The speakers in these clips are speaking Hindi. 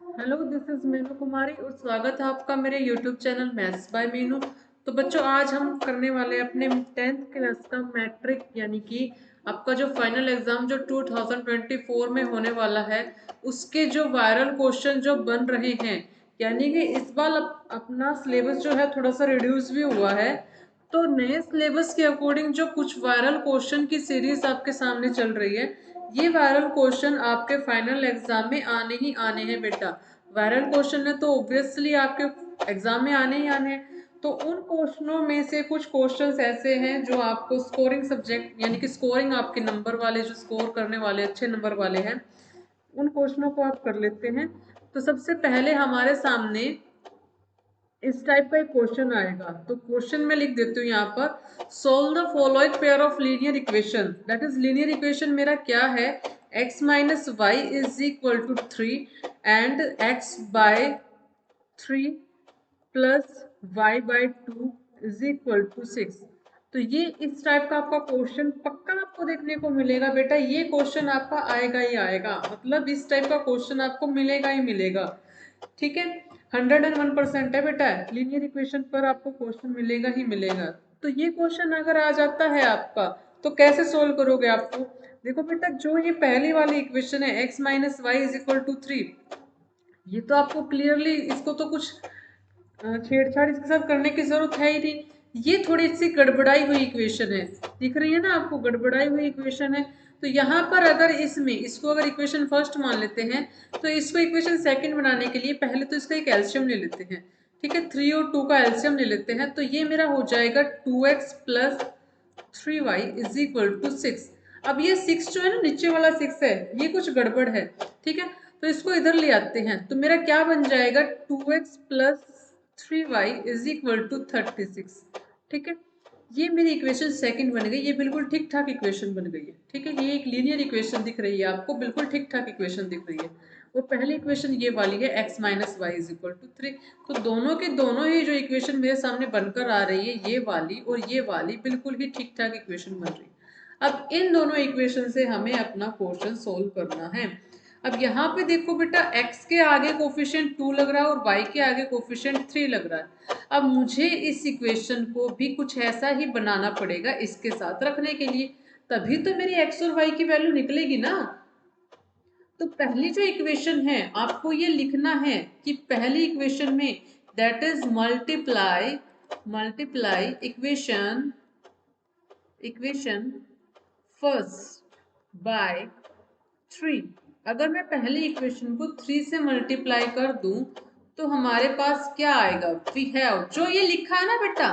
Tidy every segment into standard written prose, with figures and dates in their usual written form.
हेलो, दिस इज मीनू कुमारी और स्वागत है आपका मेरे YouTube channel maths by Meenu. तो बच्चों, आज हम करने वाले हैं अपने 10th क्लास का मैट्रिक, यानी कि आपका जो फाइनल एग्जाम जो 2024 में होने वाला है, उसके जो वायरल क्वेश्चन जो बन रहे हैं। यानी कि इस बार अपना सिलेबस जो है थोड़ा सा रिड्यूस भी हुआ है। तो नए सिलेबस के अकॉर्डिंग जो कुछ वायरल क्वेश्चन की सीरीज आपके सामने चल रही है, ये वायरल क्वेश्चन आपके फाइनल एग्जाम में आने ही आने हैं बेटा। वायरल क्वेश्चन है तो ऑब्वियसली आपके एग्जाम में आने ही आने हैं। तो उन क्वेश्चनों में से कुछ क्वेश्चंस ऐसे हैं जो आपको स्कोरिंग सब्जेक्ट, यानी कि स्कोरिंग आपके नंबर वाले, जो स्कोर करने वाले अच्छे नंबर वाले हैं, उन क्वेश्चनों को आप कर लेते हैं। तो सबसे पहले हमारे सामने इस टाइप का एक क्वेश्चन आएगा। तो क्वेश्चन में लिख देती हूँ यहाँ पर, solve the following pair of linear equation. That is linear equation मेरा क्या है, x minus Y is equal to 3 and x by 3 plus Y by 2 is equal to 6। तो ये इस टाइप का आपका क्वेश्चन पक्का आपको देखने को मिलेगा बेटा। ये क्वेश्चन आपका आएगा ही आएगा, मतलब इस टाइप का क्वेश्चन आपको मिलेगा ही मिलेगा। ठीक है, 101% है बेटा, लीनियर इक्वेशन पर आपको क्वेश्चन मिलेगा ही मिलेगा। तो ये क्वेश्चन अगर आ जाता है आपका, तो कैसे सोल्व करोगे आपको। देखो बेटा, जो ये पहली वाली इक्वेशन है x minus Y is equal to 3, ये तो आपको क्लियरली, इसको तो कुछ छेड़छाड़ इसके साथ करने की जरूरत है ही नहीं। ये थोड़ी सी गड़बड़ाई हुई इक्वेशन है, दिख रही है ना आपको, गड़बड़ाई हुई इक्वेशन है। तो यहाँ पर अगर इसको अगर इक्वेशन फर्स्ट मान लेते हैं, तो इसको इक्वेशन सेकंड बनाने के लिए पहले तो इसका एक एल्शियम ले लेते हैं। ठीक है, 3 और 2 का एल्शियम ले लेते हैं। तो ये मेरा हो जाएगा 2x plus 3y is equal to 6। अब ये 6 जो है ना, नीचे वाला 6 है, ये कुछ गड़बड़ है। ठीक है, तो इसको इधर ले आते हैं। तो मेरा क्या बन जाएगा, 2x plus 3y is equal to 36। ठीक है, ये मेरी इक्वेशन सेकंड बन गई। ये बिल्कुल ठीक ठाक इक्वेशन बन गई है। ठीक है, ये एक लीनियर इक्वेशन दिख रही है आपको, बिल्कुल ठीक ठाक इक्वेशन दिख रही है। वो पहली इक्वेशन ये वाली है, x minus Y is equal to 3। तो दोनों के दोनों ही जो इक्वेशन मेरे सामने बनकर आ रही है, ये वाली और ये वाली, बिल्कुल ही ठीक ठाक इक्वेशन बन रही है। अब इन दोनों इक्वेशन से हमें अपना क्वेश्चन सोल्व करना है। अब यहाँ पे देखो बेटा, x के आगे कोफिशिएंट 2 लग रहा है और y के आगे कोफिशिएंट 3 लग रहा है। अब मुझे इस इक्वेशन को भी कुछ ऐसा ही बनाना पड़ेगा इसके साथ रखने के लिए, तभी तो मेरी x और y की वैल्यू निकलेगी ना। तो पहली जो इक्वेशन है आपको ये लिखना है कि पहली इक्वेशन में, that is multiply multiply equation equation first by 3। अगर मैं पहली इक्वेशन को 3 से मल्टीप्लाई कर दूं, तो हमारे पास क्या आएगा, वी हैव, जो ये लिखा है ना बेटा,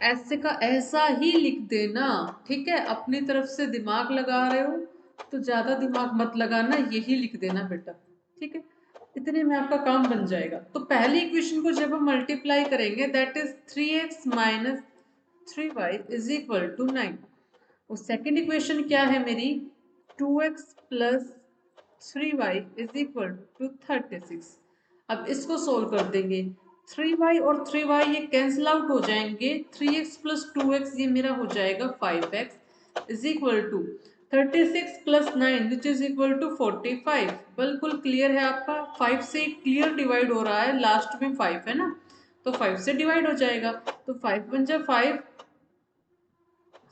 ऐसे का ऐसा ही लिख देना। ठीक है, अपनी तरफ से दिमाग लगा रहे हो तो ज्यादा दिमाग मत लगाना, यही लिख देना बेटा। ठीक है, इतने में आपका काम बन जाएगा। तो पहली इक्वेशन को जब हम मल्टीप्लाई करेंगे, that is 3x minus 3y is equal to 9। और सेकेंड इक्वेशन क्या है मेरी, 2x plus 3y is equal to 36। अब इसको सोल्व कर देंगे। 3y और 3y ये कैंसिल आउट हो जाएंगे। 3x प्लस 2x ये मेरा हो जाएगा 5x is equal to 36 plus 9 which is equal to 45। बिल्कुल क्लियर है आपका, 5 से क्लियर डिवाइड हो रहा है, लास्ट में 5 है ना, तो 5 से डिवाइड हो जाएगा। तो 5 बन जाए 5,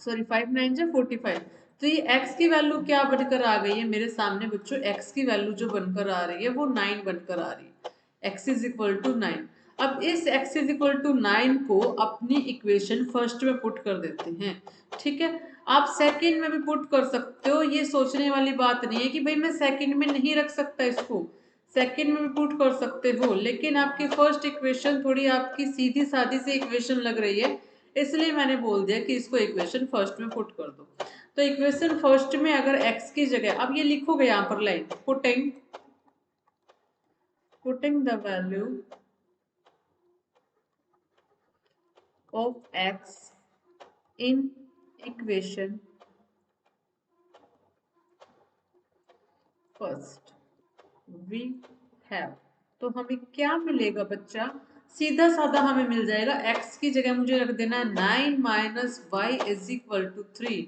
सॉरी 5 9 जा 45। तो ये x की वैल्यू क्या बनकर आ गई है मेरे सामने बच्चों, x की वैल्यू जो बनकर आ रही है वो 9 बनकर आ रही है। x is equal to 9। अब इस x इज इक्वल टू 9 को अपनी इक्वेशन फर्स्ट में पुट कर देते हैं। ठीक है, आप सेकंड में भी पुट कर सकते हो, ये सोचने वाली बात नहीं है कि भाई मैं सेकंड में नहीं रख सकता इसको, सेकंड में भी पुट कर सकते हो। लेकिन आपकी फर्स्ट इक्वेशन थोड़ी आपकी सीधी सादी सी इक्वेशन लग रही है, इसलिए मैंने बोल दिया कि इसको इक्वेशन फर्स्ट में पुट कर दो। तो इक्वेशन फर्स्ट में अगर x की जगह, अब ये लिखोगे यहाँ पर line, putting the value of x in equation first we have. तो हमें क्या मिलेगा बच्चा, सीधा साधा हमें मिल जाएगा, x की जगह मुझे रख देना 9 minus Y is equal to 3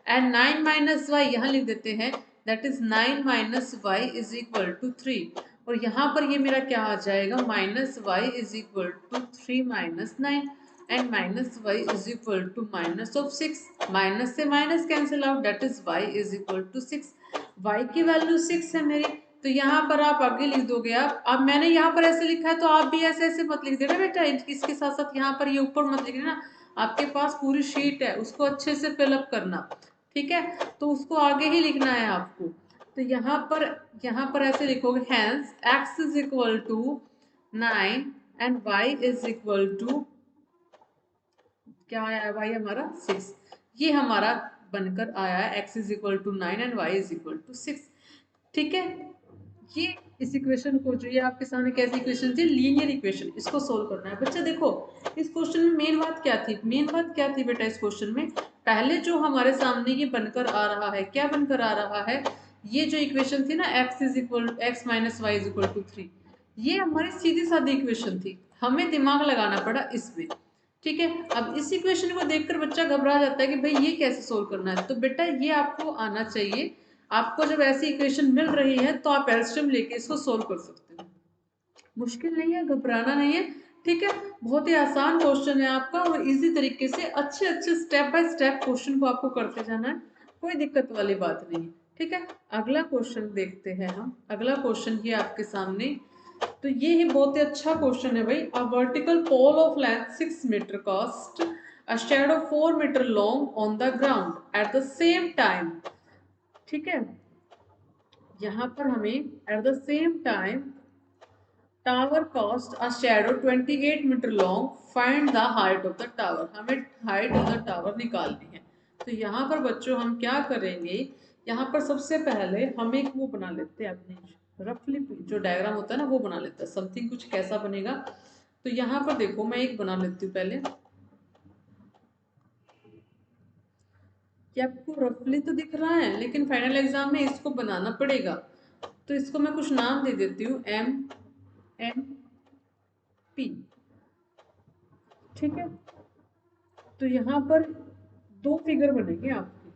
and 9 minus Y यहाँ लिख देते हैं, that is 9 minus Y is equal to 3। और यहाँ पर ये मेरा क्या आ जाएगा, minus Y is equal to 3 minus 9 and minus Y is equal to minus of 6। Minus से minus cancel out, that is Y is equal to 6। Y की वैल्यू 6 है मेरी, तो यहाँ पर आप आगे लिख दोगे। आप अब मैंने यहाँ पर ऐसे लिखा है तो आप भी ऐसे ऐसे मत लिख देना बेटा, इसके साथ साथ यहाँ पर ये ऊपर मत लिख देना। आपके पास पूरी शीट है, उसको अच्छे से फिलअप करना, ठीक है, तो उसको आगे ही लिखना है आपको। तो यहाँ पर ऐसे लिखोगे, hence x is equal to 9 and y is equal to क्या आया, y हमारा 6। ये हमारा बनकर आया है x is equal to 9 and y is equal to 6, ठीक है। ये इस इक्वेशन को, जो ये आपके सामने कैसी इक्वेशन थी, लीनियर इक्वेशन, इसको सोल्व करना है बच्चा। देखो इस क्वेश्चन में मेन बात क्या थी, मेन बात क्या थी बेटा इस क्वेश्चन में, पहले जो हमारे सामने ये बनकर आ रहा है, क्या बनकर आ रहा है, ये जो इक्वेशन थी ना, x minus Y is equal to 3, ये हमारी सीधी सादी इक्वेशन थी, हमें दिमाग लगाना पड़ा इसमें, ठीक है। अब इस इक्वेशन को देखकर बच्चा घबरा जाता है कि भाई ये कैसे सोल्व करना है, तो बेटा ये आपको आना चाहिए। आपको जब ऐसी इक्वेशन मिल रही है तो आप एलसीएम लेके इसको सोल्व कर सकते हो, मुश्किल नहीं है, घबराना नहीं है, ठीक है। बहुत ही आसान क्वेश्चन है आपका, और इजी तरीके से अच्छे अच्छे स्टेप बाय स्टेप क्वेश्चन को आपको करते जाना है, कोई दिक्कत वाली बात नहीं, ठीक है। अगला क्वेश्चन देखते हैं हम, अगला क्वेश्चन ये आपके सामने, तो ये ही बहुत ही अच्छा क्वेश्चन है भाई। A vertical pole of length 6 metre cast a shadow 4 metre long on the ground at the same time, ठीक है। यहाँ पर हमें at the same time tower cost a shadow 28 metre long, find the height of the tower, हमें हाइट ऑफ द टावर निकालनी है। तो यहाँ पर बच्चों हम क्या करेंगे, यहाँ पर सबसे पहले हम एक वो बना लेते हैं, अपने रफली जो डायग्राम होता है ना वो बना लेते हैं, समथिंग कुछ कैसा बनेगा। तो यहाँ पर देखो मैं एक बना लेती हूँ पहले, कि आपको रफली तो दिख रहा है लेकिन फाइनल एग्जाम में इसको बनाना पड़ेगा। तो इसको मैं कुछ नाम दे देती हूँ, एम एन पी, ठीक है। तो यहाँ पर दो फिगर बनेंगे आपके,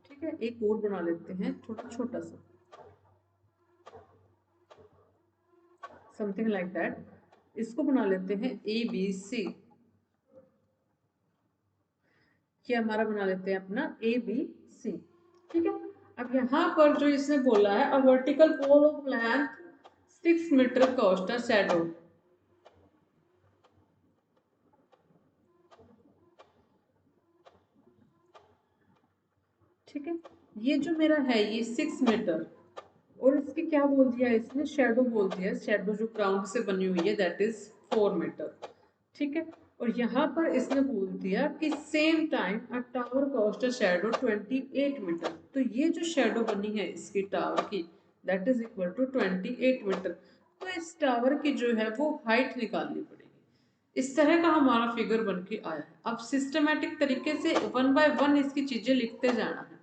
ठीक है। एक और बना लेते हैं छोटा छोटा सा, समथिंग लाइक दैट, इसको बना लेते हैं ए बी सी, ये हमारा बना लेते हैं अपना ए बी सी, ठीक है। अब यहाँ पर जो इसने बोला है, a vertical pole of length 6 metre cost a shadow, ठीक है। ये जो मेरा है ये 6 मीटर, और इसकी क्या बोल दिया इसने, शैडो बोल दिया, शैडो जो ग्राउंड से बनी हुई है दैट इज 4 मीटर, ठीक है। और यहाँ पर इसने बोल दिया कि same time a tower cost a shadow 28 metre, तो ये जो शैडो बनी है इसकी टावर की that is equal to 28 metre. तो इस टावर की जो है वो हाइट निकालनी पड़ेगी। इस तरह का हमारा फिगर बन के आया है। अब सिस्टमेटिक तरीके से वन बाय वन इसकी चीजें लिखते जाना है,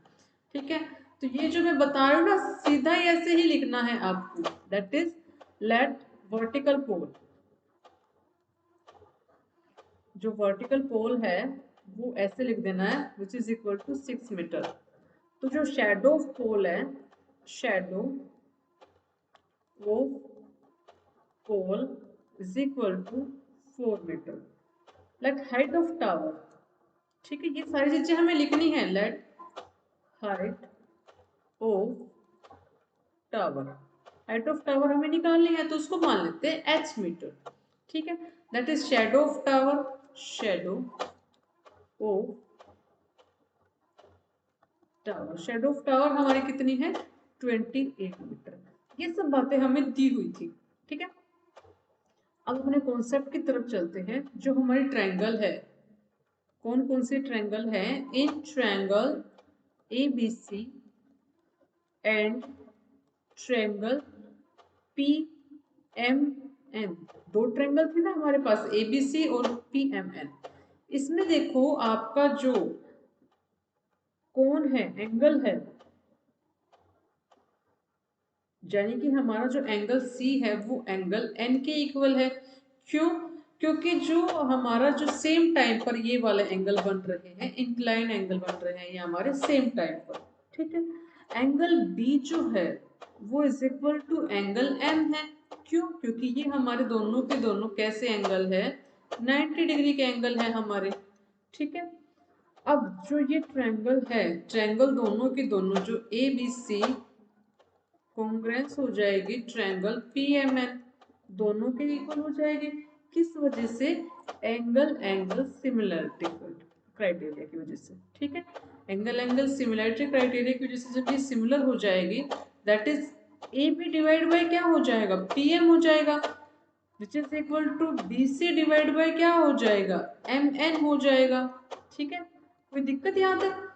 ठीक है। तो ये जो मैं बता रही हूँ ना, सीधा ही ऐसे ही लिखना है आपको, that is let vertical pole, जो वर्टिकल पोल है वो ऐसे लिख देना है, which is equal to 6 metre. तो जो शैडो पोल है, shadow of pole is equal to 4 metre, let height of tower, ठीक है। ये सारी चीजें हमें लिखनी है, let height of tower, height of tower हमें निकालनी है तो उसको मान लेते हैं h मीटर, ठीक है। That is shadow of tower, shadow of tower, shadow of tower हमारी कितनी है 28 मीटर। ये सब बातें हमें दी हुई थी, ठीक है। अब अपने कॉन्सेप्ट की तरफ चलते हैं। जो हमारी ट्रायंगल है, कौन कौन सी ट्रायंगल है, in triangle A B C and triangle P M N, दो ट्रायंगल थे ना हमारे पास, ए बी सी और पी एम एन। इसमें देखो आपका जो कोण है, एंगल है, यानी कि हमारा जो एंगल सी है वो एंगल एन के इक्वल है। क्यों? क्योंकि जो हमारा जो सेम टाइम पर ये वाले एंगल बन रहे हैं, इंक्लाइन एंगल बन रहे हैं ये हमारे सेम टाइम पर, ठीक है। एंगल बी जो है वो is equal to angle M है। क्यों? क्योंकि ये हमारे दोनों के दोनों कैसे एंगल है, 90 डिग्री के एंगल है हमारे। ठीक है, अब जो ये ट्रायंगल है, ट्रायंगल दोनों के दोनों जो ए बी सी कॉन्ग्रेंस हो जाएगी ट्रायंगल पी एम एन, दोनों के इक्वल हो जाएगी। किस वजह से? एंगल एंगल सिमिलरिटी क्राइटेरिया की वजह से। ठीक है, एंगल एंगल सिमिलरिटी क्राइटेरिया की वजह से जब ये सिमिलर हो जाएगी, that is A B divide by क्या हो जाएगा, पी एम हो जाएगा, which is equal to B C divide by क्या हो जाएगा, एम एन हो जाएगा। ठीक है, कोई दिक्कत यहाँ तक?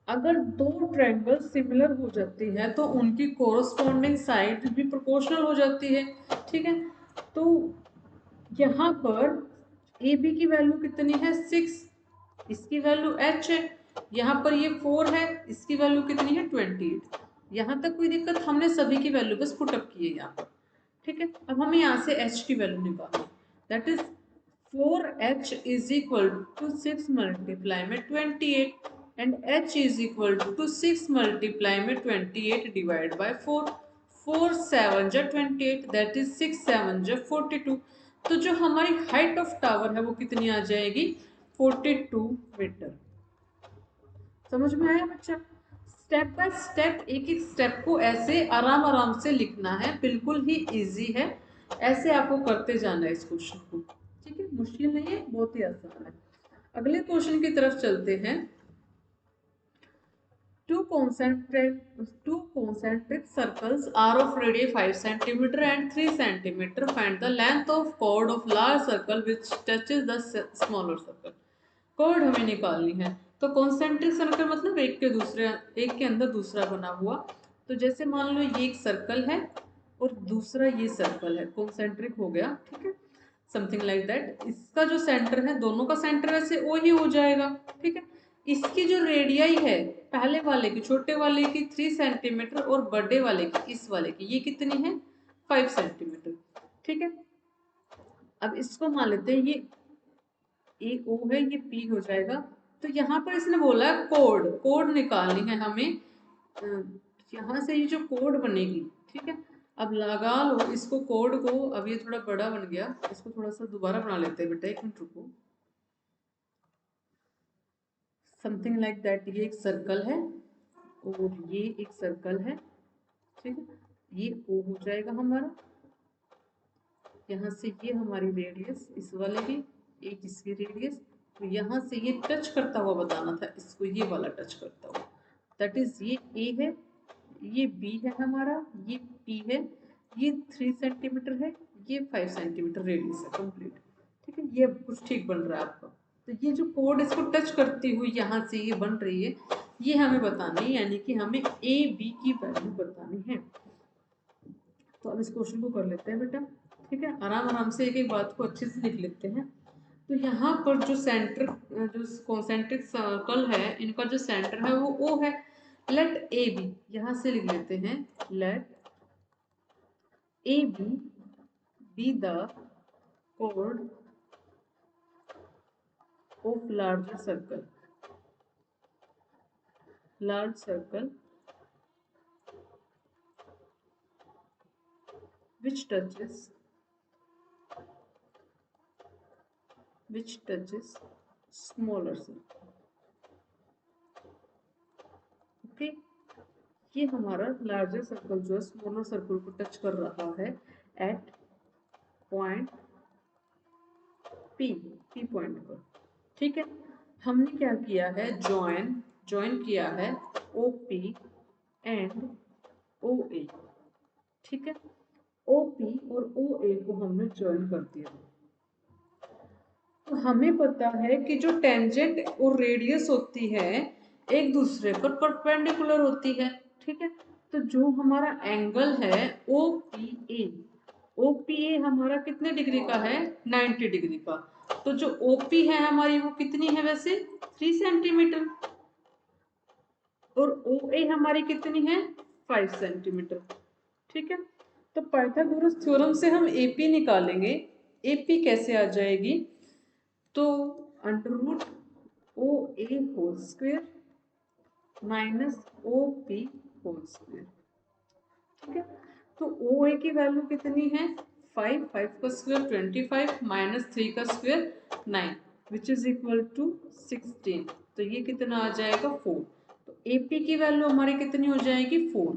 अगर दो ट्रायंगल सिमिलर हो जाती है तो उनकी कोरस्पॉन्डिंग साइड भी प्रोपोर्शनल हो जाती है। ठीक है, तो यहाँ पर ए बी की वैल्यू कितनी है, 6, इसकी वैल्यू h है। यहाँ पर ये 4 है, इसकी वैल्यू कितनी है, 28। यहाँ तक कोई दिक्कत? हमने सभी की वैल्यू बस पुटअप की है यहाँ पर। ठीक है, अब हमें यहाँ से h की वैल्यू निकालनी, that is 4h is equal to 6 multiply में 28 and h is equal to 6 multiply में 28 डिवाइड बाय 4। 4 7 जा 28, दैट इज 6 7 जा 42। तो जो हमारी हाइट ऑफ टावर है वो कितनी आ जाएगी, 42 मीटर। समझ में आया बच्चा? स्टेप बाय स्टेप, एक एक स्टेप को ऐसे आराम आराम से लिखना है, बिल्कुल ही इजी है। ऐसे आपको करते जाना है इस क्वेश्चन को। ठीक है, मुश्किल नहीं है, बहुत ही आसान है। अगले क्वेश्चन की तरफ चलते हैं। Two concentric circles are of radius 5 centimeter and 3 centimeter. Find the length of chord of large circle which touches the smaller circle. chord हमें निकालनी है। तो कॉन्सेंट्रिक सर्कल मतलब एक के अंदर दूसरा बना हुआ। तो जैसे मान लो ये एक सर्कल है और दूसरा ये सर्कल है, कॉन्सेंट्रिक हो गया। ठीक है, समथिंग लाइक दैट। इसका जो सेंटर है, दोनों का सेंटर वैसे ओ ही हो जाएगा। ठीक है, इसकी जो रेडियाई है, पहले वाले की, छोटे वाले की 3 सेंटीमीटर और बड़े वाले की, इस वाले की, ये कितनी है, 5 सेंटीमीटर। ठीक है, अब इसको मान लेते हैं, ये ए ओ है, ये पी हो जाएगा। तो यहाँ पर इसने बोला कोड, कोड निकालनी है हमें। यहाँ से ये जो कोड बनेगी, ठीक है, अब लगा लो इसको कोड को। अब ये थोड़ा बड़ा बन गया, इसको थोड़ा सा दोबारा बना लेते हैं बेटा, एक मिनट रुको। Something like that. ये एक सर्कल है और ये एक सर्कल है। ठीक है, ये ओ हो जाएगा हमारा। यहाँ से ये हमारी रेडियस, इस वाले की एक इसकी रेडियस। तो यहाँ से ये टच करता हुआ बताना था इसको, ये वाला टच करता हुआ, दैट इज ये ए है, ये बी है हमारा, ये पी है, ये 3 सेंटीमीटर है, ये 5 सेंटीमीटर रेडियस है कंप्लीट। ठीक है, ये कुछ ठीक बन रहा है आपका। तो ये जो कोड इसको टच करती हुई यहाँ से ये बन रही है, ये हमें बतानी है, यानी कि हमें ए बी की वैल्यू बतानी है। तो अब इस क्वेश्चन को कर लेते हैं बेटा। ठीक है, आराम आराम से एक एक बात को अच्छे से लिख लेते हैं। तो यहाँ पर जो सेंटर, जो कॉन्सेंट्रिक सर्कल है, इनका जो सेंटर है वो ओ है। लेट ए बी, यहाँ से लिख लेते हैं, let A B the chord of large circle which touches smaller circle। Okay, ये हमारा लार्जर सर्कल जो है स्मॉलर सर्कल को टच कर रहा है एट पॉइंट पी पॉइंट पर। ठीक है, हमने क्या किया है, ज्वाइन किया है ओ पी एंड ओ ए। ठीक है, ओ पी और ओ ए को हमने ज्वाइन कर दिया। तो हमें पता है कि जो टेंजेंट और रेडियस होती है एक दूसरे पर परपेंडिकुलर होती है। ठीक है, तो जो हमारा एंगल है ओ पी ए हमारा कितने डिग्री का है, 90 डिग्री का। तो जो ओ पी है हमारी वो कितनी है वैसे, 3 सेंटीमीटर, और ओ ए हमारी कितनी है, 5 सेंटीमीटर। ठीक है, तो पाइथागोरस थ्योरम से हम एपी निकालेंगे। एपी कैसे आ जाएगी, तो under root O A whole square minus O P whole square. OA की वैल्यू कितनी है 5, 5 का स्क्वायर 25 माइनस 3 का square 9 which is equal to 16। तो ये कितना आ जाएगा 4। तो AP की वैल्यू हमारी कितनी हो जाएगी 4।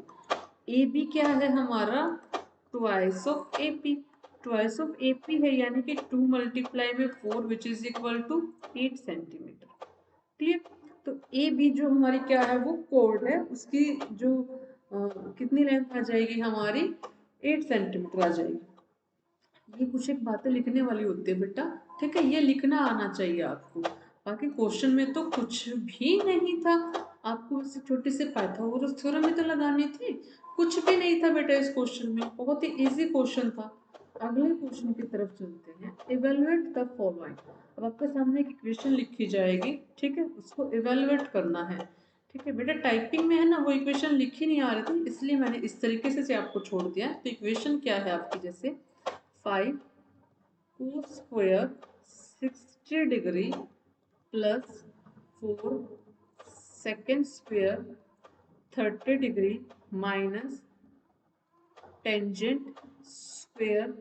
AB क्या है हमारा twice of AP, twice of AP है यानी कि 2 मल्टीप्लाई में 4 which is equal to 8 centimetre. Clear. तो AB जो हमारी क्या है वो कोड है, उसकी जो कितनी लेंथ आ जाएगी हमारी 8 सेंटीमीटर आ जाएगी। ये कुछ एक बातें लिखने वाली होती है बेटा, ठीक है, ये लिखना आना चाहिए आपको। बाकी क्वेश्चन में तो कुछ भी नहीं था, आपको इस छोटे से पाइथागोरस थ्योरम में तो लगानी थी, कुछ भी नहीं था बेटा इस क्वेश्चन में, बहुत ही इजी क्वेश्चन था। अगले क्वेश्चन की तरफ चलते हैं। Evaluate the following. अब आपके सामने एक इक्वेशन लिखी जाएगी, ठीक है, उसको इवेलुएट करना है। ठीक है बेटा, टाइपिंग में है ना वो इक्वेशन लिखी नहीं आ रही थी, इसलिए मैंने इस तरीके से आपको छोड़ दिया। तो इक्वेशन क्या है आपकी, जैसे 5 cos square 60 degree plus 4 second square 30 degree minus tangent square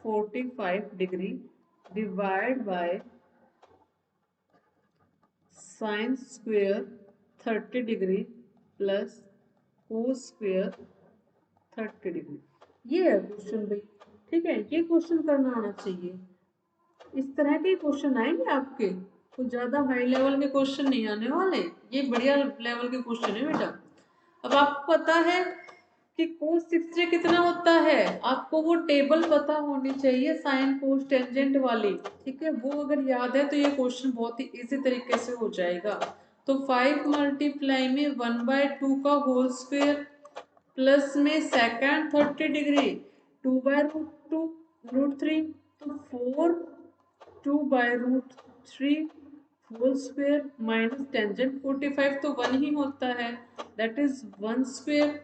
45 degree divide by sine square 30 degree plus cos square 30 degree. ये है क्वेश्चन भाई, ठीक है, ये क्वेश्चन करना आना चाहिए। इस तरह के क्वेश्चन आएंगे आपके, कुछ ज्यादा हाई लेवल के क्वेश्चन नहीं आने वाले, ये बढ़िया लेवल के क्वेश्चन है बेटा। अब आपको पता है कि कोस 60 कितना होता है, आपको वो टेबल पता होनी चाहिए साइन कोस टेंजेंट वाली, ठीक है, वो अगर याद है तो ये क्वेश्चन बहुत ही इजी तरीके से हो जाएगा। तो 5 मल्टीप्लाई में 1/2 का होल स्क्वायर प्लस में सेकेंड 30 डिग्री 2/√2 √3, तो 4 2/√3 होल स्क्वायर माइनस टेंजेंट 45 तो 1 ही होता है, that is 1 square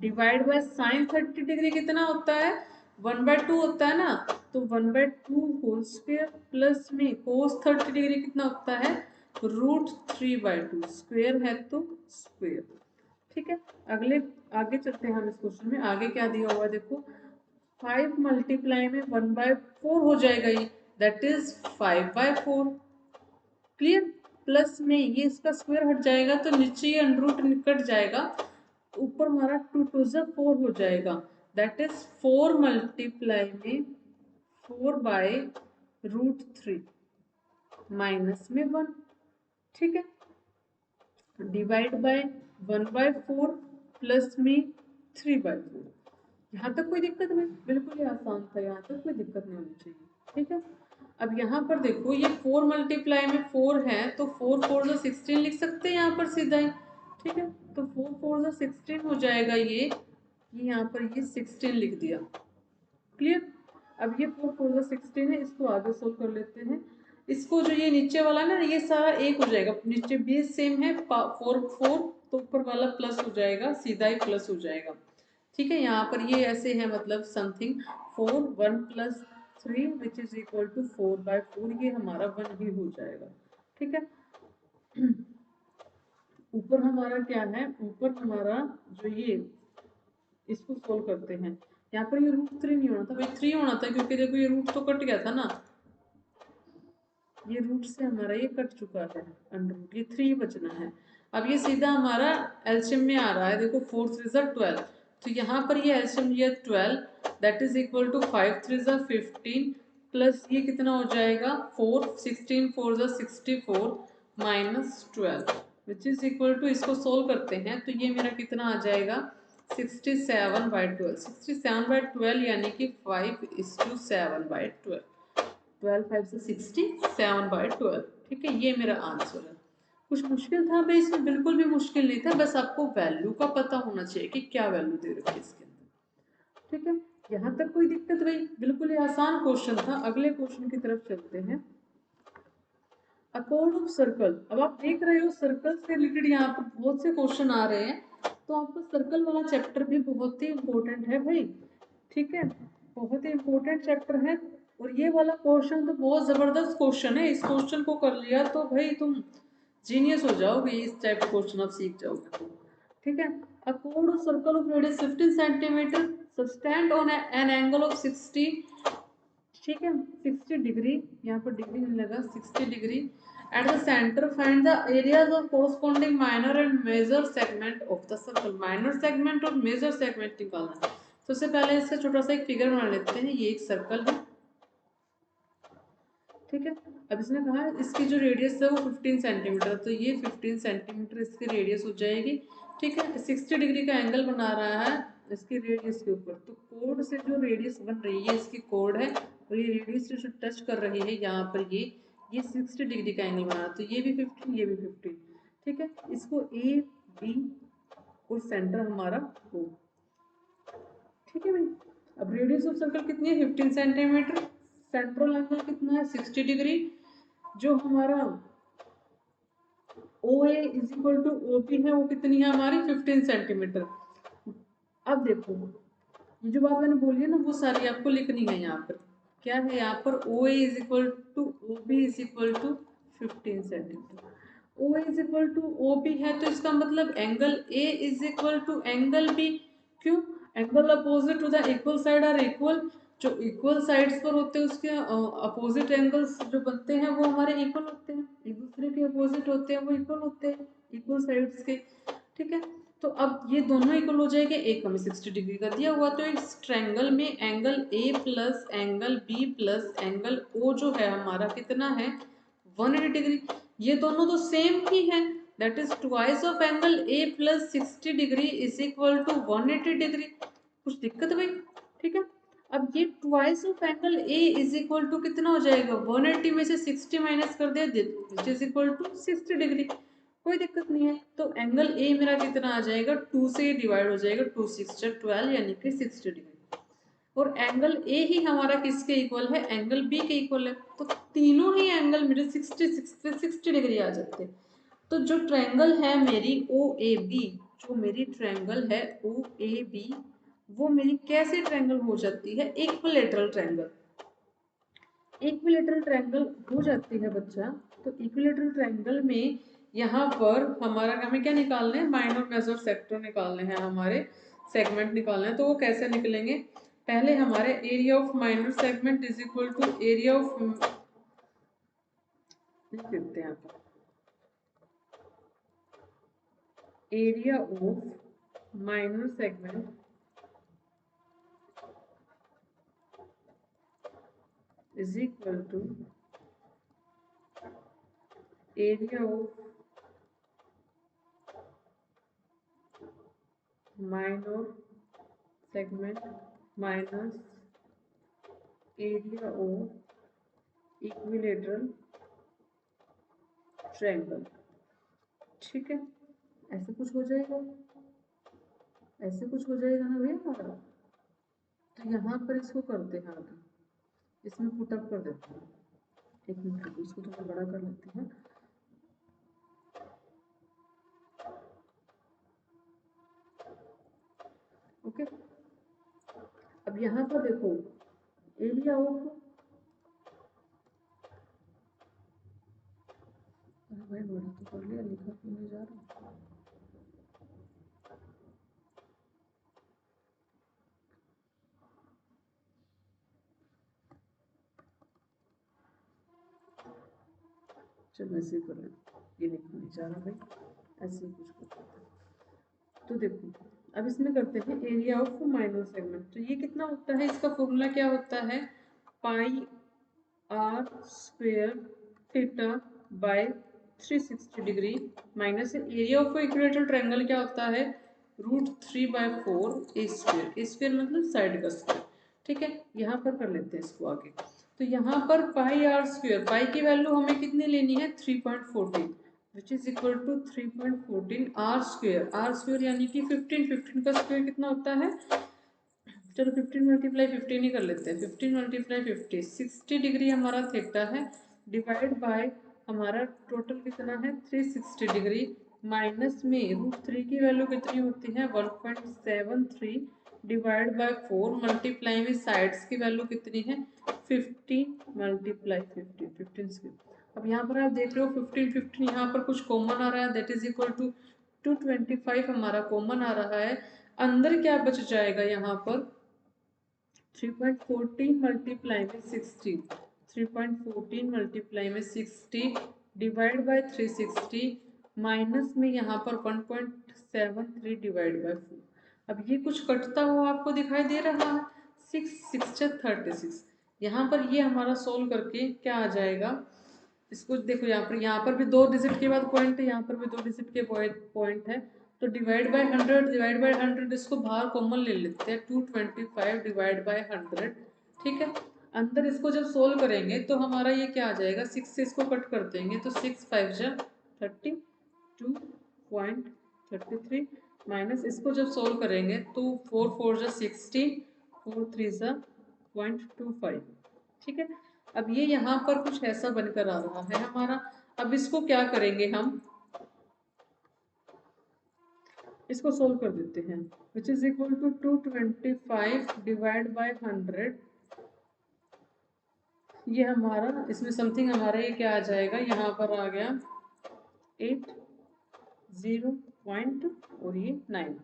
divide by sine 30 degree कितना होता है 1/2 होता है ना, तो 1/2 होल स्क्वायर प्लस में कोस 30 डिग्री कितना होता है √3/2 स्क्वायर है तो स्क्वायर। ठीक है, अगले आगे चलते हैं हम इस क्वेश्चन में। आगे क्या दिया हुआ है देखो, 5 मल्टीप्लाई में 1/4 हो जाएगा ये, दैट इज 5/4। क्लियर, प्लस में ये इसका स्क्वायर हट जाएगा तो नीचे ये अंडर रूट कट जाएगा, ऊपर हमारा 2 2 4 हो जाएगा, दैट इज 4 मल्टीप्लाई में 4/√3 माइनस में 1। ठीक है, डिवाइड बाय 1/4 प्लस में 3/4। यहाँ तक कोई दिक्कत नहीं, बिल्कुल ही आसान था, यहाँ तक कोई दिक्कत नहीं होनी चाहिए। ठीक है, अब यहाँ पर देखो ये 4 मल्टीप्लाई में 4 है तो 4 4 जो 16 लिख सकते हैं यहाँ पर सीधा ही। ठीक है, तो 4 4 जो 16 हो जाएगा, ये यहाँ पर ये 16 लिख दिया। क्लियर, अब ये 4 4 जो 16 है, इसको आगे सोल्व कर लेते हैं। इसको जो ये नीचे वाला ना ये सारा एक हो जाएगा, नीचे बेस सेम है 4 4 तो ऊपर वाला प्लस हो जाएगा, सीधा ही प्लस हो जाएगा। ठीक है, यहाँ पर ये ऐसे है मतलब something 4 1 plus 3 which is equal to 4/4, ये हमारा 1 ही हो जाएगा। ठीक है, ऊपर हमारा क्या है, ऊपर हमारा जो ये इसको सोल्व करते हैं, यहाँ पर ये √3 नहीं होना था भाई, 3 होना था, क्योंकि देखो ये रूट तो कट गया था ना, ये रूट से हमारा ये कट चुका है अंडर रूट, ये 3 बचना है। अब ये सीधा हमारा एलसीएम में आ रहा है, देखो 4 3 12, तो यहाँ पर ये एलसीएम लिया 12, that is equal to 5 3 15 plus ये कितना हो जाएगा 4 16 4 64 minus 12 which is equal to, इसको सोल्व करते हैं तो ये मेरा कितना आ जाएगा 67/12, 67/12 यानी कि 5:7/12, 12 5 से 60 7/12। ठीक है, ये मेरा आंसर है। कुछ मुश्किल था भाई इसमें, बिल्कुल भी मुश्किल नहीं था, बस आपको वैल्यू का पता होना चाहिए कि क्या वैल्यू दे रखी है इसके अंदर। ठीक है, यहाँ तक कोई दिक्कत भाई, बिल्कुल ही आसान क्वेश्चन था। अगले क्वेश्चन की तरफ चलते हैं। अ कोड ऑफ सर्कल, अब आप देख रहे हो सर्कल से रिलेटेड यहाँ पर बहुत से क्वेश्चन आ रहे हैं, तो आपको सर्कल वाला चैप्टर भी बहुत ही इंपॉर्टेंट है भाई। ठीक है, बहुत ही इंपॉर्टेंट चैप्टर है, और ये वाला क्वेश्चन तो बहुत जबरदस्त क्वेश्चन है, इस क्वेश्चन को कर लिया तो भाई तुम जीनियस हो जाओगे, इस टाइप के क्वेश्चन आप सीख जाओगे तो। ठीक है, a code of circle of radius 15 centimetre stand on an angle of 60, ठीक है, 60 डिग्री, यहाँ पर डिग्री नहीं लगा, 60 degree at the centre find the areas of corresponding minor and major segment of the circle. Minor segment और मेजर सेगमेंट निकालना है। तो सबसे पहले इसका छोटा सा एक फिगर बना लेते हैं। ये एक सर्कल है, ठीक है। अब इसने कहा इसकी जो रेडियस है वो 15 सेंटीमीटर, तो ये 15 सेंटीमीटर इसकी रेडियस हो जाएगी, ठीक है। 60 डिग्री का एंगल बना रहा है इसकी रेडियस के ऊपर, तो कोड से जो रेडियस बन रही है इसकी कोड है, और ये रेडियस जो टच कर रही है यहाँ पर ये 60 डिग्री का एंगल बना, तो ये भी 15, ये भी 15, ठीक है। इसको ए बी और सेंटर हमारा O, ठीक है भाई। अब रेडियस ऑफ सर्कल कितनी है, 15 सेंटीमीटर, सेंट्रल एंगल कितना है, 60 डिग्री, जो हमारा OA is equal to OP है वो कितनी है हमारी, 15 सेंटीमीटर। अब देखो ये जो बात मैंने बोली है ना वो सारी आपको लिखनी है। यहाँ पर क्या है, यहाँ पर OA is equal to OB is equal to 15 centimetre. OA is equal to OB है तो इसका मतलब angle A is equal to angle B। क्यों, angle opposite to the equal side are equal, जो इक्वल साइड्स पर होते हैं उसके अपोजिट एंगल्स जो बनते हैं वो हमारे इक्वल होते हैं, एक दूसरे के अपोजिट होते हैं, वो इक्वल होते हैं इक्वल साइड्स के, ठीक है। तो अब ये दोनों इक्वल हो जाएंगे, एक हमें 60 डिग्री का दिया हुआ, तो इस ट्रायंगल में angle A plus angle B plus angle O जो है हमारा कितना है, 180 डिग्री। ये दोनों तो सेम ही है, that is twice of angle A plus 60 degree is equal to 180 degree. कुछ दिक्कत भाई, ठीक है। अब ये twice of angle A is equal to कितना हो जाएगा, 180 में से 60 माइनस कर दे which is equal to 60 degree, कोई दिक्कत नहीं है। तो एंगल A मेरा कितना आ जाएगा, 2 से डिवाइड हो जाएगा, 2 6 12 यानी कि 60 डिग्री। और एंगल A ही हमारा किसके इक्वल है, एंगल B के इक्वल है, तो तीनों ही एंगल मेरे 60 डिग्री आ जाते हैं। तो जो ट्रायंगल है मेरी OAB, जो मेरी ट्रायंगल है OAB, वो मेरी कैसे ट्रायंगल हो जाती है, इक्विलेटरल ट्रायंगल। इक्विलेटरल ट्रायंगल हो जाती है बच्चा। तो इक्विलेटरल ट्रायंगल में यहाँ पर हमारा हमें क्या निकालना है, माइनर मेजर सेक्टर निकालने हैं, हमारे सेगमेंट निकालने हैं। तो वो कैसे निकलेंगे, पहले हमारे area of minor segment is equal to area of, लिख देते हैं आप, area of minor segment is equal to area of minor segment minus area of equilateral triangle, ठीक है। ऐसे कुछ हो जाएगा, ऐसे कुछ हो जाएगा ना भैया हमारा। तो यहाँ पर इसको करते हैं आगे, इसमें पुटअप कर देते हैं, एक मिनट इसको थोड़ा बड़ा कर लेते हैं। ओके, अब यहाँ पर देखो एरिया ऑफ, भाई बड़ा तो कर लिया, लिखा क्यों नहीं जा रहा, चलो ऐसे ही कर लेते, ये लिखा नहीं जा रहा भाई, ऐसे ही कुछ करते हैं। तो देखो अब इसमें करते हैं एरिया ऑफ माइनर सेगमेंट, तो ये कितना होता है, इसका फॉर्मूला क्या होता है, pi r square theta by 360 degree minus area of equilateral triangle क्या होता है, √3/4 ए स्क्वेयर, ए स्क्वेयर मतलब साइड का स्क्वेयर, ठीक है। यहाँ पर कर लेते हैं इसको आगे। तो यहाँ पर पाई आर स्क्वेयर, पाई की वैल्यू हमें कितनी लेनी है, 3.14 which is equal to 3.14 R square, R square यानी कि 15, 15 का स्क्वेयर कितना होता है, चलो 15 मल्टीप्लाई 15 ही कर लेते हैं, 15 मल्टीप्लाई 50, 60 डिग्री हमारा थीटा है, डिवाइड बाय हमारा टोटल कितना है 360 डिग्री, माइनस में √3 की वैल्यू कितनी होती है 1.73, डिवाइड बाय 4, मल्टीप्लाई में साइड्स की वैल्यू कितनी है 15 मल्टीप्लाई 50, 15। अब यहाँ पर आप देख रहे हो 15 15 यहाँ पर कुछ कॉमन आ रहा है, दैट इज इक्वल टू 225 हमारा कॉमन आ रहा है। अंदर क्या बच जाएगा यहाँ पर 3.14 मल्टीप्लाई में 60, 3.14 मल्टीप्लाई में 60 डिवाइड बाय 360 माइनस में यहाँ पर 1.73 डिवाइड बाय 4। अब ये कुछ कटता हुआ आपको दिखाई दे रहा है, 6 6 36। यहाँ पर ये हमारा सोल्व करके क्या आ जाएगा, इसको देखो यहाँ पर भी 2 डिजिट के बाद पॉइंट है, यहाँ पर भी 2 डिजिट के पॉइंट है। तो डिवाइड बाय 100, डिवाइड बाय 100, इसको बाहर कॉमन ले लेते हैं, 225 डिवाइड बाय 100। ठीक है, अंदर इसको जब सोल्व करेंगे तो हमारा ये क्या आ जाएगा, 6 से इसको कट कर देंगे तो 6 5 जा 30, 2.33 माइनस इसको जब सोल्व करेंगे तो 4 4 जा 60, 4 3 जा 0.25। ठीक है, अब ये यहाँ पर कुछ ऐसा बनकर आ रहा है हमारा। अब इसको क्या करेंगे, हम इसको सोल्व कर देते हैं, which is equal to 225 divide by 100। ये हमारा इसमें समथिंग हमारा ये क्या आ जाएगा, यहाँ पर आ गया 8 0 पॉइंट और ये 9।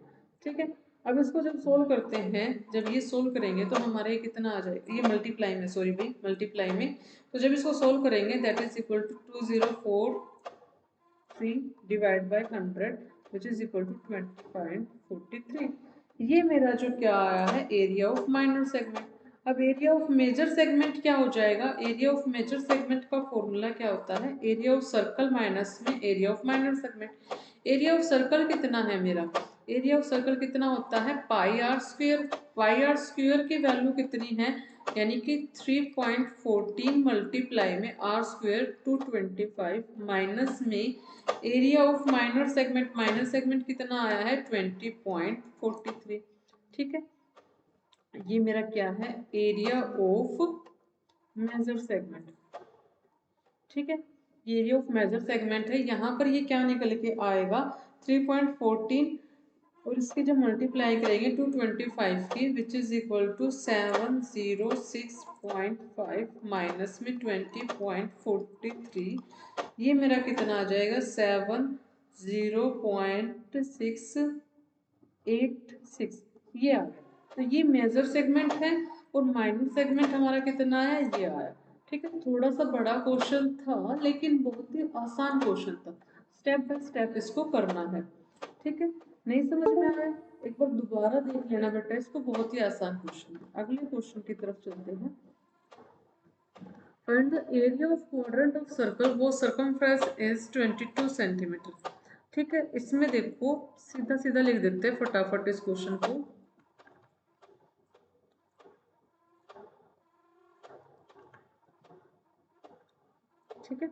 ठीक है, अब इसको जब सोल्व करते हैं, जब ये सोल्व करेंगे तो हमारा ये कितना आ जाएगा, ये मल्टीप्लाई में, सॉरी भाई मल्टीप्लाई में, तो जब इसको सोल्व करेंगे that is equal to 2043 divide by 100 which is equal to 20.43। ये मेरा जो क्या आया है, एरिया ऑफ माइनर सेगमेंट। अब एरिया ऑफ मेजर सेगमेंट क्या हो जाएगा, एरिया ऑफ मेजर सेगमेंट का फॉर्मूला क्या होता है, एरिया ऑफ सर्कल माइनस में area of minor segment. Area of circle कितना है मेरा, एरिया ऑफ सर्कल कितना होता है, pi R square. Pi R square की वैल्यू कितनी है, यानी कि 3.14 मल्टीप्लाई में आर स्क्वायर 225 माइनस में area of minor segment, minor segment कितना आया है 20.43। ठीक है, ये मेरा क्या है, एरिया ऑफ मेजर सेगमेंट। ठीक है, ये एरिया ऑफ मेजर सेगमेंट है, यहाँ पर ये क्या निकल के आएगा 3.14 और इसकी जब मल्टीप्लाई करेंगे 225 की which is equal to 706.5 minus में 20.43, ये मेरा कितना आ जाएगा 70.686। ये आ गया, तो ये मेजर सेगमेंट है और माइनर सेगमेंट हमारा कितना है, ये आया। ठीक है, थोड़ा सा बड़ा क्वेश्चन था लेकिन बहुत ही आसान क्वेश्चन था, स्टेप बाय स्टेप इसको करना है। ठीक है, नहीं समझ में आया एक बार दोबारा देख लेना बेटा इसको, बहुत ही आसान क्वेश्चन है। अगले क्वेश्चन की तरफ चलते हैं। Find the area of quadrant of circle वो सर्कमफ्रेंस इज 22 सेंटीमीटर। ठीक है, इसमें देखो सीधा सीधा लिख देते हैं फटाफट इस क्वेश्चन को। ठीक है,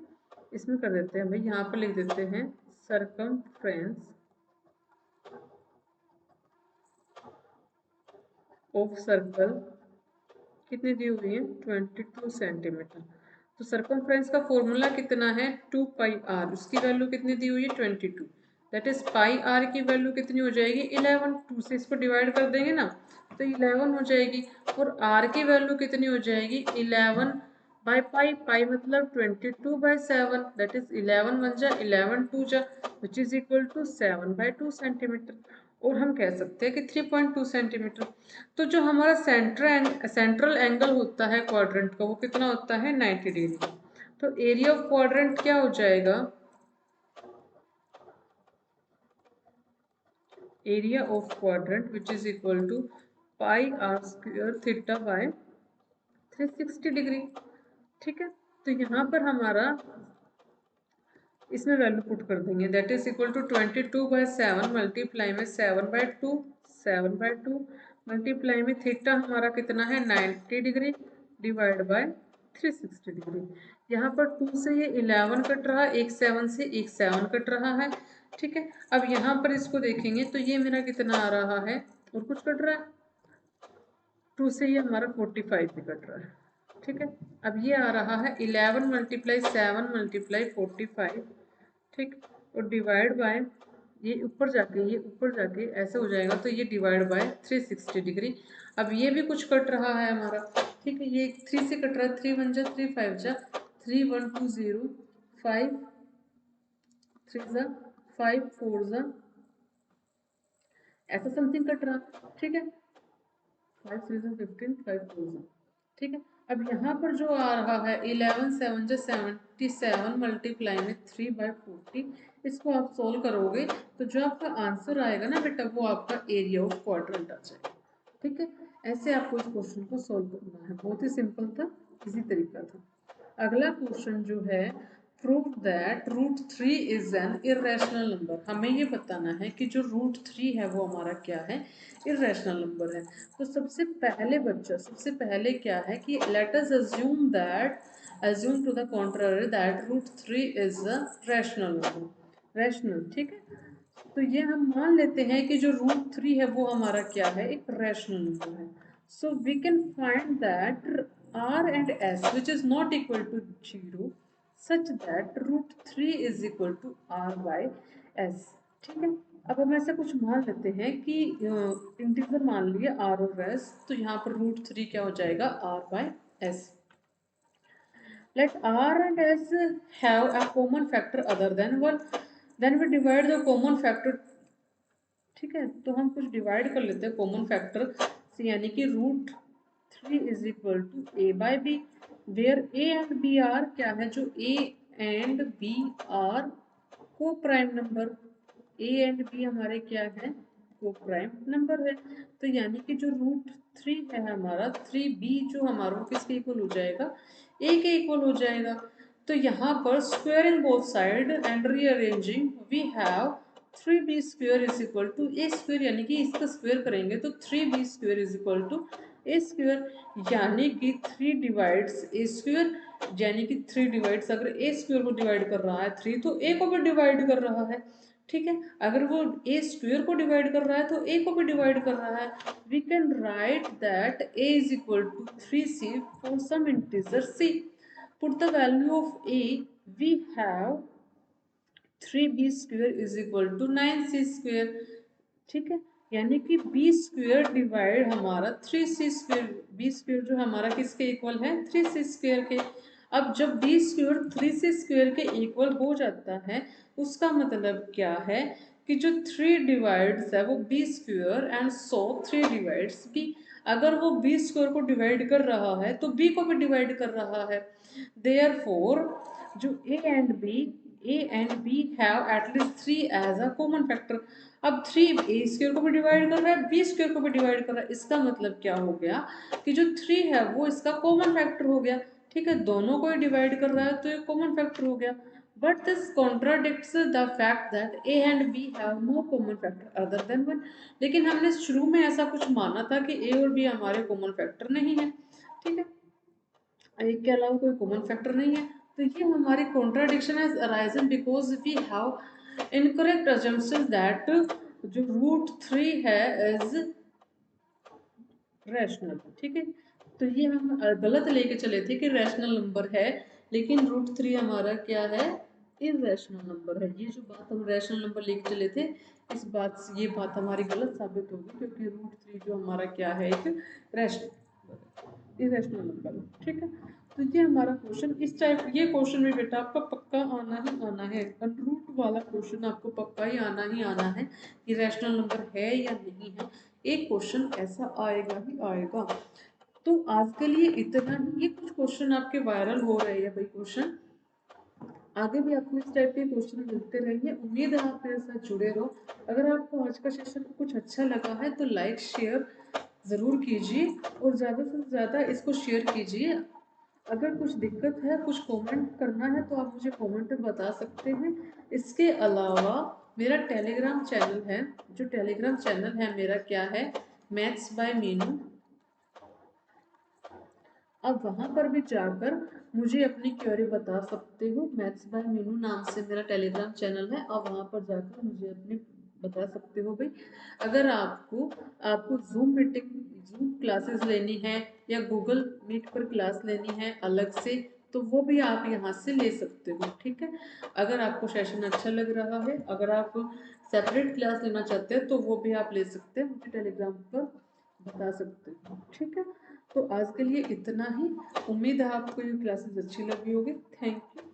इसमें कर देते हैं भाई, यहाँ पर लिख देते हैं सर्कमफ्रेंस ऑफ सर्कल कितनी दी हुई है 22 सेंटीमीटर। तो सर्कमफ्रेंस का फॉर्मूला कितना है 2 पाई आर, उसकी वैल्यू कितनी दी हुई है 22, दैट इज पाई आर की वैल्यू कितनी हो जाएगी 11, 2 से इसको डिवाइड कर देंगे ना तो 11 हो जाएगी, और आर की वैल्यू कितनी हो जाएगी 11 बाई पाई, पाई मतलब 22/7, दैट इज 11 1 जा 11 2 जा which is equal to 7/2 centimetre. और हम कह सकते हैं कि 3.2 सेंटीमीटर। तो जो हमारा सेंट्रल एंगल होता है क्वाड्रेंट का वो कितना होता है 90 डिग्री। तो एरिया ऑफ क्वाड्रेंट क्या हो जाएगा, area of quadrant which is equal to pi R square theta by 360 degree. ठीक है, तो यहाँ पर हमारा इसमें वैल्यू पुट कर देंगे, that is equal to 22/7 multiply में 7/2, 7/2 मल्टीप्लाई में थीटा हमारा कितना है 90 डिग्री डिवाइड बाय 360 डिग्री। यहाँ पर 2 से ये 11 कट रहा है, एक 7 से एक 7 कट रहा है। ठीक है, अब यहाँ पर इसको देखेंगे तो ये मेरा कितना आ रहा है, और कुछ कट रहा है 2 से ये हमारा 45 भी कट रहा है। ठीक है, अब ये आ रहा है 11 मल्टीप्लाई 7 मल्टीप्लाई 45। ठीक, और डिवाइड बाय ये ऊपर जाके, ये ऊपर जाके ऐसे हो जाएगा तो ये डिवाइड बाय 360 डिग्री। अब ये भी कुछ कट रहा है हमारा। ठीक है, ये 3 से कट रहा है, 3 1 जा 3 5 जा 3 1 2 0 5 3 जा 5 4 जा ऐसा समथिंग कट रहा। ठीक है, 5 3 15, 5 4। ठीक है, अब यहाँ पर जो आ रहा है 11 7 जो 77 मल्टीप्लाई में 3/40, इसको आप सोल्व करोगे तो जो आपका आंसर आएगा ना बेटा वो आपका एरिया ऑफ क्वाड्रेंट आ जाएगा। ठीक है, ऐसे आपको इस क्वेश्चन को सोल्व करना है, बहुत ही सिंपल था, इसी तरीका था। अगला क्वेश्चन जो है, prove that √3 is an irrational number. हमें ये बताना है कि जो √3 है वो हमारा क्या है, इरेशनल नंबर है। तो सबसे पहले बच्चा, सबसे पहले क्या है कि let us assume that, assume to the contrary that √3 is a rational number, rational. ठीक है, तो ये हम मान लेते हैं कि जो √3 है वो हमारा क्या है, एक रैशनल नंबर है। So we can find that r and s which is not equal to 0 such that √3 is equal to r by s। ठीक है, अब हम ऐसा कुछ मान लेते हैं कि इंटीजर मान लिए r और s, तो यहाँ पर √3 क्या हो जाएगा, r by s। Let r and s have a common factor other than 1, then we divide the common factor। ठीक है, तो हम कुछ डिवाइड कर लेते हैं कॉमन फैक्टर से, यानी कि √3 is equal to a by B, where a and b are क्या है, जो a and b are coprime number, a and b हमारे क्या है, को प्राइम नंबर है। तो यानी कि जो √3 है हमारा, 3b जो हमारा किसके इक्वल हो जाएगा, a के इक्वल हो जाएगा। तो यहाँ पर squaring both side and rearranging we have 3b square is equal to A square, यानी कि इसका स्क्वायर करेंगे तो 3b square is equal to A square, यानी कि 3 डिवाइड्स ए स्क्वायर, यानी कि 3 डिवाइड्स, अगर ए स्क्वायर को डिवाइड कर रहा है 3 तो ए को भी डिवाइड कर रहा है। ठीक है, अगर वो ए स्क्वायर को डिवाइड कर रहा है तो ए को भी डिवाइड कर रहा है। We can write that A is equal to 3c for some integer c। Put the value of A, we have 3b square is equal to 9c square. ठीक है, यानी कि b स्क्वायर डिवाइड हमारा 3c स्क्वायर, b स्क्वायर जो हमारा किसके इक्वल है, 3c स्क्वायर के। अब जब b स्क्वायर 3c स्क्वायर के इक्वल हो जाता है, उसका मतलब क्या है कि जो 3 डिवाइड्स है वो b square and so 3 divides b। अगर वो b स्क्वायर को डिवाइड कर रहा है तो b को भी डिवाइड कर रहा है। देयरफॉर जो a and b have at least 3 as a common factor. अब 3 a स्क्वायर को भी डिवाइड कर रहा है, b स्क्वायर को भी डिवाइड कर रहा है, इसका मतलब क्या हो गया कि जो 3 है वो इसका कॉमन फैक्टर हो गया। ठीक है, दोनों को ही डिवाइड कर रहा है तो ये कॉमन फैक्टर हो गया। But this contradicts the fact that a and b have no common factor other than 1। लेकिन हमने शुरू में ऐसा कुछ माना था कि a और b हमारे कॉमन फैक्टर नहीं है। ठीक है, एक के अलावा कोई कॉमन फैक्टर नहीं है, तो ये हमारी contradiction has arisen because we have incorrect assumption that जो √3 है इज रैशनल। ठीक है, तो ये हम गलत लेके चले थे कि रैशनल नंबर है, लेकिन √3 हमारा क्या है, इरेशनल नंबर है। ये जो बात हम रैशनल नंबर लेके चले थे, इस बात से ये बात हमारी गलत साबित होगी, क्योंकि √3 जो हमारा क्या है, एक रैशनल इरेशनल नंबर है। ठीक है, तो ये हमारा क्वेश्चन इस टाइप, ये क्वेश्चन में बेटा आपका पक्का आना ही आना है, रूट वाला क्वेश्चन आपको पक्का ही आना है कि रैशनल नंबर है या नहीं है, एक क्वेश्चन ऐसा आएगा ही आएगा। तो आज के लिए इतना ही। ये कुछ क्वेश्चन आपके वायरल हो रहे हैं भाई क्वेश्चन, आगे भी आपको इस टाइप के क्वेश्चन मिलते रहेंगे। उम्मीद है आप मेरे साथ जुड़े रहो। अगर आपको आज का सेशन कुछ अच्छा लगा है तो लाइक शेयर ज़रूर कीजिए और ज़्यादा से ज़्यादा इसको शेयर कीजिए। अगर कुछ दिक्कत है, कुछ कमेंट करना है तो आप मुझे कमेंट में बता सकते हैं। इसके अलावा मेरा टेलीग्राम चैनल है, जो टेलीग्राम चैनल है मेरा क्या है, मैथ्स बाय मीनू। आप वहाँ पर भी जाकर मुझे अपनी क्वेरी बता सकते हो। मैथ्स बाय मीनू नाम से मेरा टेलीग्राम चैनल है, आप वहाँ पर जाकर मुझे अपनी बता सकते हो भाई। अगर आपको आपको जूम क्लासेस लेनी है या गूगल मीट पर क्लास लेनी है अलग से, तो वो भी आप यहाँ से ले सकते हो। ठीक है, अगर आपको सेशन अच्छा लग रहा है, अगर आप सेपरेट क्लास लेना चाहते हैं तो वो भी आप ले सकते हैं, मुझे टेलीग्राम पर बता सकते हो। ठीक है, तो आज के लिए इतना ही। उम्मीद है आपको ये क्लासेस अच्छी लगी होगी। Thank you.